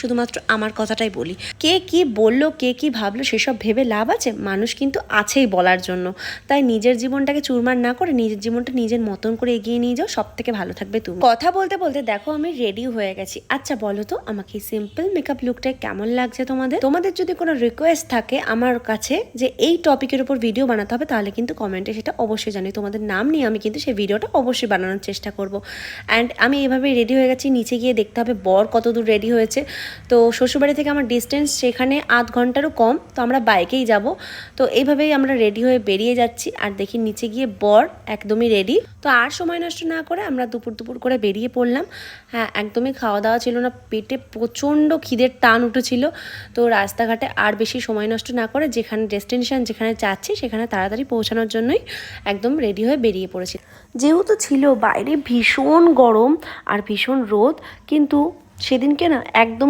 শুধুমাত্র আমার কথাটাই বলি। কে কি বললো, কে কি ভাবলো সেসব ভেবে লাভ আছে? মানুষ কিন্তু আছেই বলার জন্য। তাই নিজের জীবনটাকে চুরমার না করে নিজের জীবনটা নিজের মতন করে এগিয়ে নিয়ে যাও, সব থেকে ভালো থাকবে তুমি। কথা বলতে বলতে দেখো আমি রেডি হয়ে গেছি। আচ্ছা বলো তো আমাকে সিম্পল মেকআপ লুকটা কেমন লাগছে তোমাদের? তোমাদের যদি কোনো রিকোয়েস্ট থাকে আমার কাছে যে এই টপিকের উপর ভিডিও বানাতে হবে, তাহলে কিন্তু কমেন্টে সেটা অবশ্যই জানি। তোমাদের নাম নিয়ে আমি কিন্তু সেই ভিডিওটা অবশ্যই বানানোর চেষ্টা করব। অ্যান্ড আমি এভাবেই রেডি হয়ে গেছি। নিচে গিয়ে দেখতে হবে বর কত দূর রেডি হয়েছে। তো শ্বশুরবাড়ি থেকে আমার ডিস্টেন্স সেখানে আধ ঘন্টারও কম, তো আমরা বাইকেই যাব। তো এইভাবেই আমরা রেডি হয়ে বেরিয়ে যাচ্ছি। আর দেখি নিচে গিয়ে বর একদমই রেডি। তো আর সময় নষ্ট না করে আমরা দুপুর করে বেরিয়ে পড়লাম। হ্যাঁ, একদমই খাওয়া দাওয়া ছিল না, পেটে প্রচণ্ড খিদের টান উঠেছিল। তো রাস্তাঘাটে আর বেশি সময় নষ্ট না করে যেখানে ডেস্টিনেশন যেখানে যাচ্ছি সেখানে তাড়াতাড়ি পৌঁছানোর জন্যই একদম রেডি হয়ে বেরিয়ে পড়েছি। যেহেতু ছিল বাইরে ভীষণ গরম আর ভীষণ রোদ, কিন্তু সেদিনকে না একদম